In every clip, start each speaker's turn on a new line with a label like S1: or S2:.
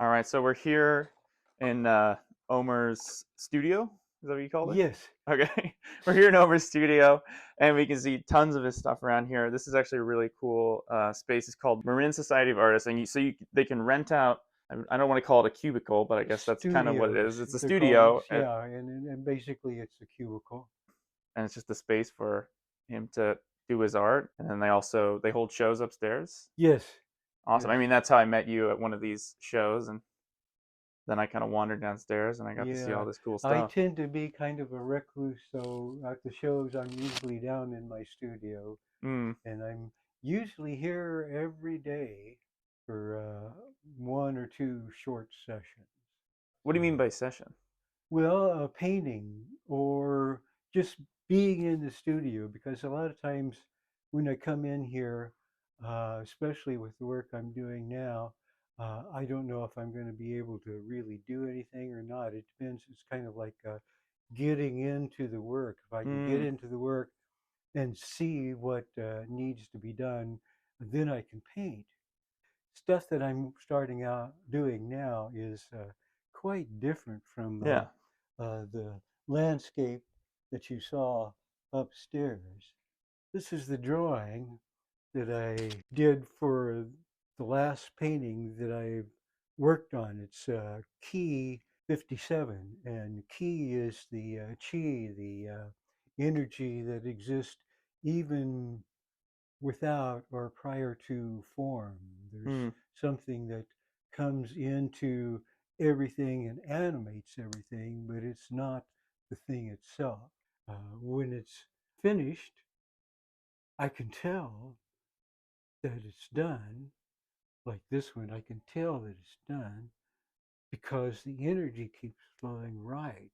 S1: All right, so we're here in Omer's studio. Is that what you called it?
S2: Yes.
S1: Okay, we're here in Omer's studio, and we can see tons of his stuff around here. This is actually a really cool space. It's called Marin Society of Artists, and they can rent out. I don't want to call it a cubicle, but I guess that's kind of what it is.
S2: Studios,
S1: It's a
S2: they're called.
S1: studio, and,
S2: Yeah, and basically it's a cubicle.
S1: and it's just a space for him to do his art. And then they hold shows upstairs.
S2: Yes,
S1: Awesome.
S2: yes,
S1: I mean, that's how I met you at one of these shows, and then I kind of wandered downstairs and I got to see all
S2: yeah.
S1: this cool
S2: I
S1: stuff.
S2: tend to be kind of a recluse, so at the shows I'm usually down in my studio,
S1: Mm.
S2: and I'm usually here every day for one or two short sessions.
S1: What do you mean
S2: So,
S1: by session?
S2: well, painting or just being in the studio, because a lot of times when I come in here, especially with the work I'm doing now, I don't know if I'm going to be able to really do anything or not. It depends. It's kind of like getting into the work. If I can get
S1: Mm.
S2: into the work and see what needs to be done, then I can paint. Stuff that I'm starting out doing now is quite different from
S1: Yeah.
S2: the landscape that you saw upstairs. This is the drawing that I did for the last painting that I worked on. It's Key 57, and Key is the chi, the energy that exists even without or prior to form. There's
S1: Mm.
S2: something that comes into everything and animates everything, but it's not the thing itself. When it's finished, I can tell that it's done. Like this one, I can tell that it's done because the energy keeps flowing right.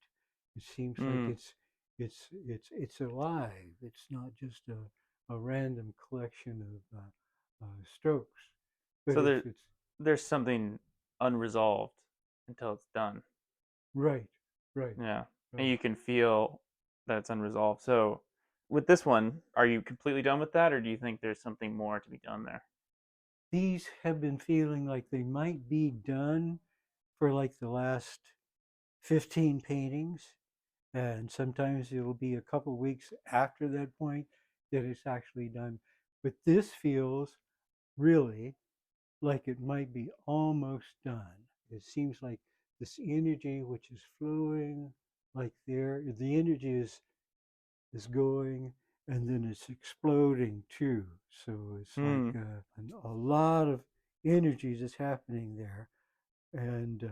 S2: It seems like
S1: Mm.
S2: it's alive. It's not just a random collection of strokes. But
S1: So
S2: if it's
S1: there's something unresolved until it's done.
S2: right, right,
S1: Yeah. And
S2: right.
S1: you can feel that it's unresolved. So with this one, are you completely done with that or do you think there's something more to be done there?
S2: These have been feeling like they might be done for like the last 15 paintings. And sometimes it'll be a couple of weeks after that point that it's actually done. But this feels really like it might be almost done. It seems like this energy which is flowing like there, the energy is going and then it's exploding too. So it's like
S1: Mm.
S2: a lot of energies is happening there, and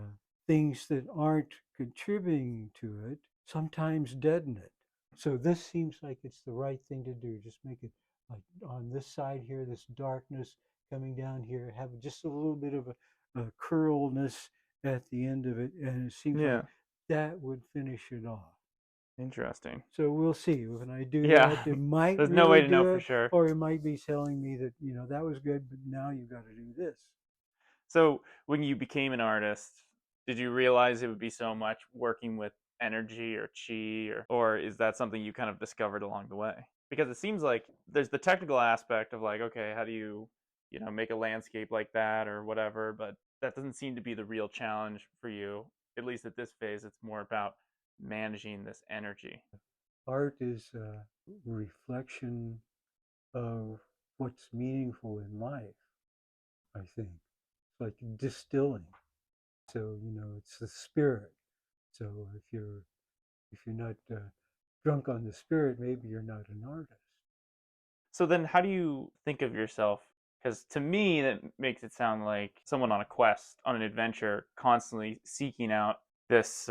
S2: things that aren't contributing to it sometimes deaden it. So this seems like it's the right thing to do. Just make it like on this side here, this darkness coming down here, have just a little bit of a curlness at the end of it, and it seems like
S1: Yeah.
S2: that would finish it off.
S1: Interesting.
S2: So we'll see. When I do
S1: Yeah.
S2: that, it might
S1: There's no way
S2: really
S1: to know
S2: do
S1: for
S2: it,
S1: sure.
S2: or it might be telling me that, that was good, but now you've got to do this.
S1: So when you became an artist, did you realize it would be so much working with energy or chi or is that something you kind of discovered along the way? Because it seems like there's the technical aspect of like, okay, how do you make a landscape like that or whatever, but that doesn't seem to be the real challenge for you. At least at this phase, it's more about managing this energy.
S2: Art is a reflection of what's meaningful in life, I think. It's like distilling. So, it's the spirit. So if you're not drunk on the spirit, maybe you're not an artist.
S1: So then how do you think of yourself? Because to me, that makes it sound like someone on a quest, on an adventure, constantly seeking out this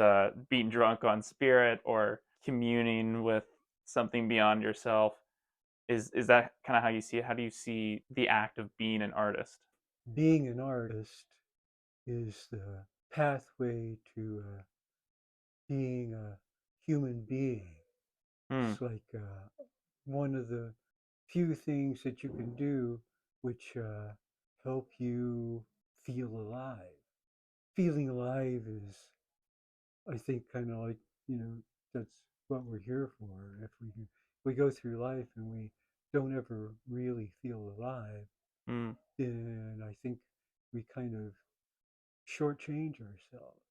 S1: being drunk on spirit or communing with something beyond yourself. Is that kind of how you see it? How do you see the act of being an artist?
S2: Being an artist is the pathway to being a human being.
S1: Hmm.
S2: It's like one of the few things that you can do which help you feel alive. Feeling alive is, I think, kind of like, that's what we're here for. If we go through life and we don't ever really feel alive,
S1: Hmm.
S2: then I think we kind of shortchange ourselves.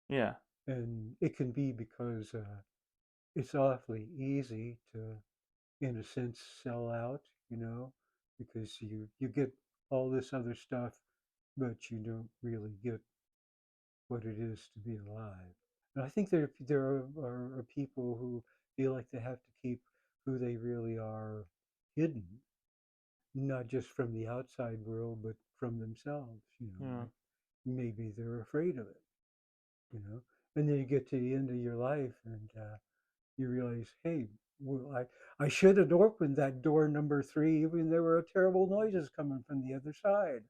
S1: Yeah.
S2: And it can be because it's awfully easy to, in a sense, sell out, you know, because you get all this other stuff, but you don't really get what it is to be alive. And I think there are people who feel like they have to keep who they really are hidden, not just from the outside world, but from themselves.
S1: Yeah.
S2: Like maybe they're afraid of it. You know, and then you get to the end of your life, and you realize, hey, well, I should have opened that door number 3, even there were terrible noises coming from the other side.